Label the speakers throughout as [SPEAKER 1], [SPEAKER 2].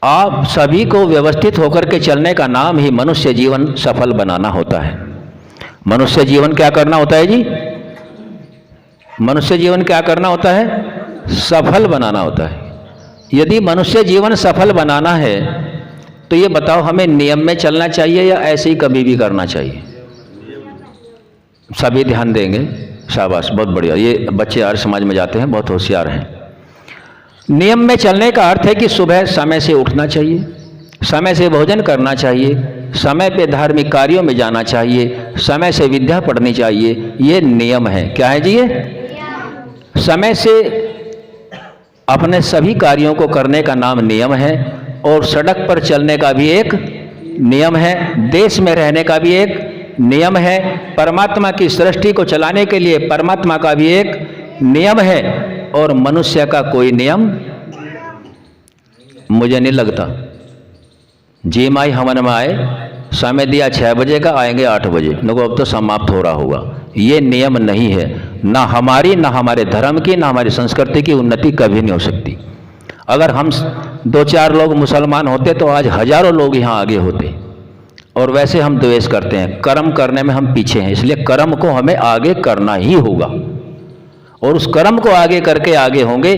[SPEAKER 1] आप सभी को व्यवस्थित होकर के चलने का नाम ही मनुष्य जीवन सफल बनाना होता है। मनुष्य जीवन क्या करना होता है जी? मनुष्य जीवन क्या करना होता है? सफल बनाना होता है। यदि मनुष्य जीवन सफल बनाना है तो ये बताओ, हमें नियम में चलना चाहिए या ऐसे ही कभी भी करना चाहिए? सभी ध्यान देंगे, शाबाश, बहुत बढ़िया। ये बच्चे आर्य समाज में जाते हैं, बहुत होशियार हैं। नियम में चलने का अर्थ है कि सुबह समय से उठना चाहिए, समय से भोजन करना चाहिए, समय पे धार्मिक कार्यों में जाना चाहिए, समय से विद्या पढ़नी चाहिए। ये नियम है। क्या है जी? ये समय से अपने सभी कार्यों को करने का नाम नियम है। और सड़क पर चलने का भी एक नियम है, देश में रहने का भी एक नियम है, परमात्मा की सृष्टि को चलाने के लिए परमात्मा का भी एक नियम है। और मनुष्य का कोई नियम मुझे नहीं लगता। जी माई हवन में आए, समय दिया 6 बजे का, आएंगे 8 बजे, देखो अब तो समाप्त हो रहा होगा। ये नियम नहीं है। ना हमारी, ना हमारे धर्म की, ना हमारी संस्कृति की उन्नति कभी नहीं हो सकती। अगर हम 2-4 लोग मुसलमान होते तो आज हजारों लोग यहाँ आगे होते। और वैसे हम द्वेष करते हैं, कर्म करने में हम पीछे हैं, इसलिए कर्म को हमें आगे करना ही होगा। और उस कर्म को आगे करके आगे होंगे।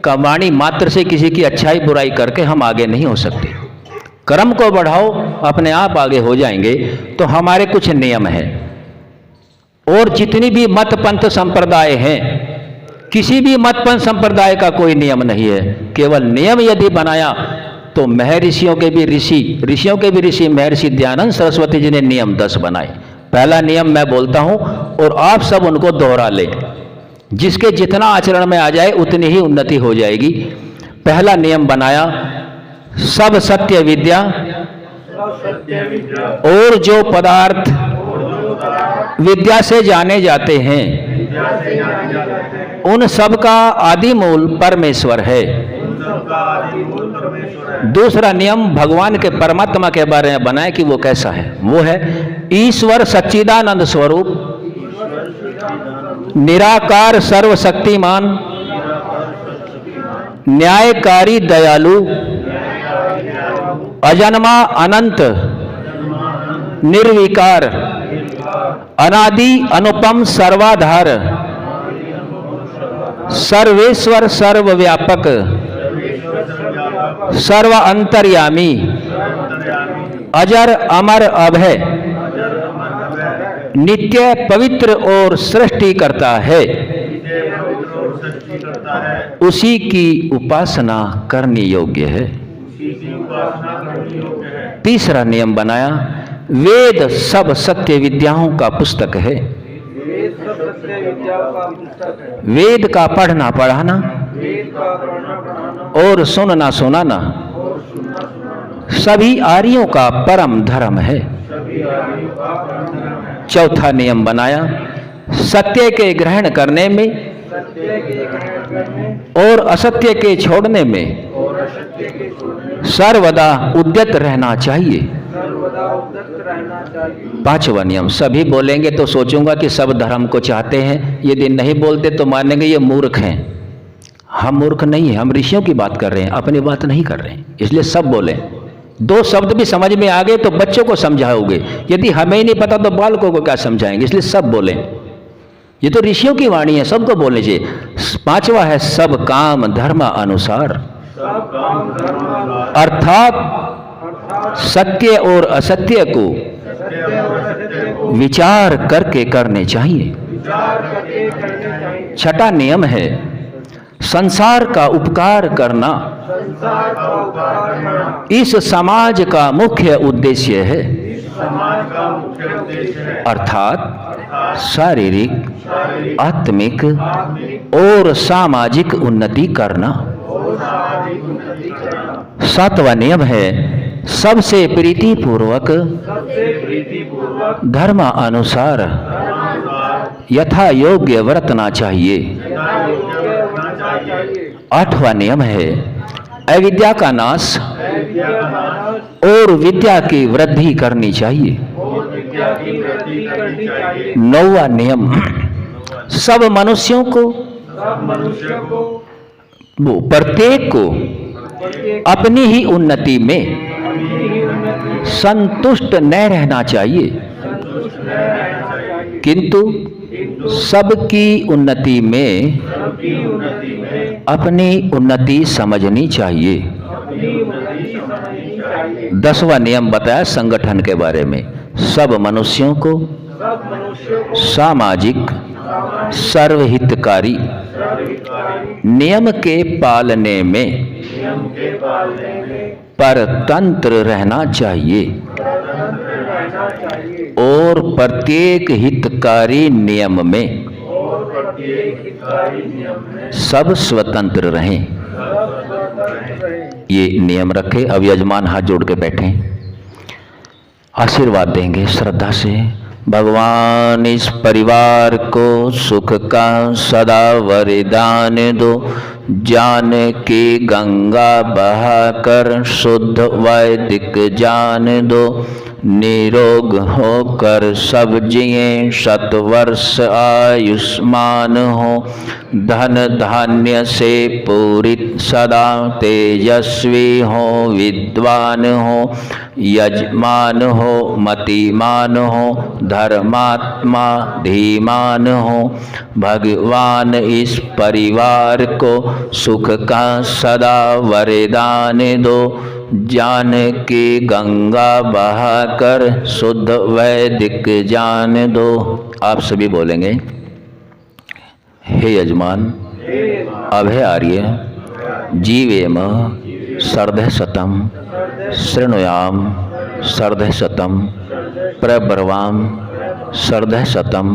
[SPEAKER 1] कमाणी मात्र से किसी की अच्छाई बुराई करके हम आगे नहीं हो सकते। कर्म को बढ़ाओ, अपने आप आगे हो जाएंगे। तो हमारे कुछ नियम हैं। और जितनी भी मत पंथ संप्रदाय हैं, किसी भी मत पंथ संप्रदाय का कोई नियम नहीं है। केवल नियम यदि बनाया तो महर्षियों के भी ऋषि महर्षि दयानंद सरस्वती जी ने नियम 10 बनाए। पहला नियम मैं बोलता हूं और आप सब उनको दोहरा लें। जिसके जितना आचरण में आ जाए उतनी ही उन्नति हो जाएगी। पहला नियम बनाया, सब सत्य विद्या और जो पदार्थ विद्या से जाने जाते हैं उन सब का आदि मूल परमेश्वर है। दूसरा नियम भगवान के परमात्मा के बारे में बनाए कि वो कैसा है। वो है ईश्वर सच्चिदानंद स्वरूप, निराकार सर्वशक्तिमान, न्यायकारी दयालु, अजन्मा अनंत निर्विकार, अनादि अनुपम सर्वाधार, सर्वेश्वर सर्वव्यापक, सर्व अंतर्यामी, अजर अमर अभय, नित्य पवित्र और सृष्टि करता है। उसी की उपासना करनी योग्य है। तीसरा नियम बनाया, वेद सब सत्य विद्याओं का पुस्तक है। वेद का पढ़ना पढ़ाना और सुनना सुनाना सभी आर्यों का परम धर्म है। चौथा नियम बनाया, सत्य के ग्रहण करने में और असत्य के छोड़ने में सर्वदा उद्यत रहना चाहिए। पांचवा नियम, सभी बोलेंगे तो सोचूंगा कि सब धर्म को चाहते हैं, यदि नहीं बोलते तो मानेंगे ये मूर्ख हैं। हम मूर्ख नहीं हैं, हम ऋषियों की बात कर रहे हैं, अपनी बात नहीं कर रहे हैं, इसलिए सब बोले। 2 शब्द भी समझ में आ गए तो बच्चों को समझाओगे, यदि हमें ही नहीं पता तो बालकों को क्या समझाएंगे, इसलिए सब बोले। ये तो ऋषियों की वाणी है, सबको बोलनी चाहिए। पांचवा है, सब काम धर्म अनुसार, अर्थात सत्य और असत्य को विचार करके करने चाहिए। छठा नियम है, संसार का उपकार करना इस समाज का मुख्य उद्देश्य है। अर्थात शारीरिक, आत्मिक और सामाजिक उन्नति करना। सातवां नियम है, सबसे प्रीति पूर्वक धर्म अनुसार यथा योग्य वर्तना चाहिए। आठवां नियम है, अविद्या का नाश और विद्या की वृद्धि करनी चाहिए। नौवां नियम, सब मनुष्यों को प्रत्येक को अपनी ही उन्नति में संतुष्ट न रहना चाहिए, किंतु सबकी उन्नति में अपनी उन्नति समझनी चाहिए। 10वां नियम बताया संगठन के बारे में। सब मनुष्यों को सामाजिक सर्वहितकारी नियम के पालने में परतंत्र रहना चाहिए और प्रत्येक हितकारी नियम में सब स्वतंत्र रहें। ये नियम रखे। अब यजमान हाथ जोड़ के बैठे, आशीर्वाद देंगे श्रद्धा से। भगवान इस परिवार को सुख का सदा वरदान दो, जान की गंगा बहाकर शुद्ध वैदिक जान दो, निरोग होकर सब जिए शत वर्ष आयुष्मान हो, धन धान्य से पूरित सदा तेजस्वी हो, विद्वान हो, यजमान हो, मतिमान हो, धर्मात्मा धीमान हो। भगवान इस परिवार को सुख का सदा वरदान दो, जान की गंगा बहाकर शुद्ध वैदिक जान दो। आप सभी बोलेंगे, हे यजमान अभय आर्य जीवेम सर्धः शतम शृणुयाम सर्धः शतम प्रब्रवाम सर्धः शतम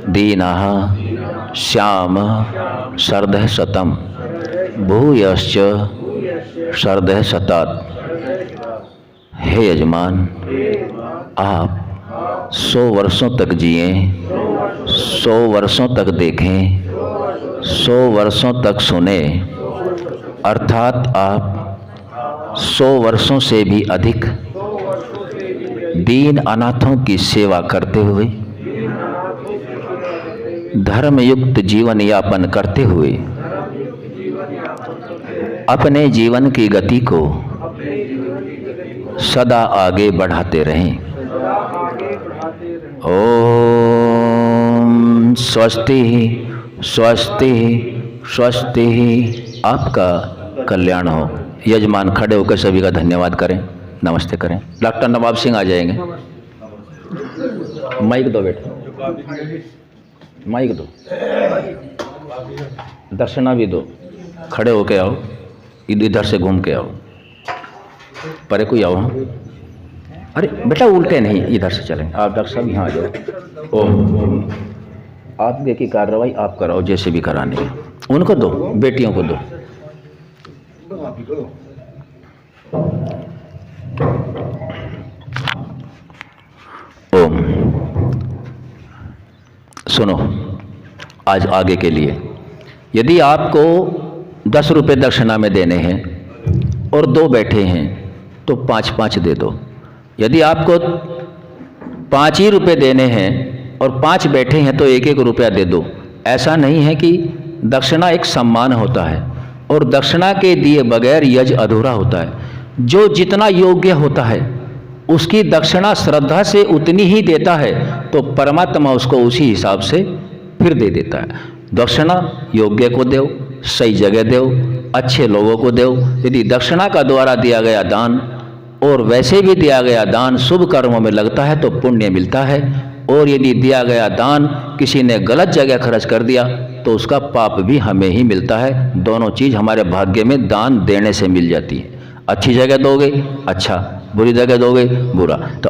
[SPEAKER 1] दीनः श्याम सर्धः शतम भूयश्च सर्धः शतात्। हे यजमान आप 100 वर्षों तक जिए, 100 वर्षों तक देखें, 100 वर्षों तक सुने, अर्थात आप 100 वर्षों से भी अधिक दीन अनाथों की सेवा करते हुए, धर्मयुक्त जीवन यापन करते हुए अपने जीवन की गति को सदा आगे बढ़ाते रहें। ओम स्वस्ति स्वस्ति स्वस्ति। आपका कल्याण हो। यजमान खड़े होकर सभी का धन्यवाद करें, नमस्ते करें। डॉक्टर नवाब सिंह आ जाएंगे। माइक दो बेटा, माइक दो, दर्शना भी दो। खड़े होके आओ, इधर से घूम के आओ, परे कोई आओ। अरे बेटा उल्टे नहीं, इधर से चलें। आप डॉक्टर साहब यहाँ आ जाओ। ओम आगे की कार्रवाई आप कराओ जैसे भी करानी है। उनको दो, बेटियों को दो। ओम सुनो, आज आगे के लिए यदि आपको 10 रुपये दक्षिणा में देने हैं और 2 बैठे हैं तो 5-5 दे दो। यदि आपको 5 ही रुपये देने हैं और 5 बैठे हैं तो 1-1 रुपया दे दो। ऐसा नहीं है कि दक्षिणा एक सम्मान होता है और दक्षिणा के दिए बगैर यज्ञ अधूरा होता है। जो जितना योग्य होता है उसकी दक्षिणा श्रद्धा से उतनी ही देता है तो परमात्मा उसको उसी हिसाब से फिर दे देता है। दक्षिणा योग्य को दो, सही जगह दो, अच्छे लोगों को दो। यदि दक्षिणा का द्वारा दिया गया दान और वैसे भी दिया गया दान शुभ कर्मों में लगता है तो पुण्य मिलता है, और यदि दिया गया दान किसी ने गलत जगह खर्च कर दिया तो उसका पाप भी हमें ही मिलता है। दोनों चीज़ हमारे भाग्य में दान देने से मिल जाती है। अच्छी जगह दोगे अच्छा, बुरी जगह दोगे बुरा। तो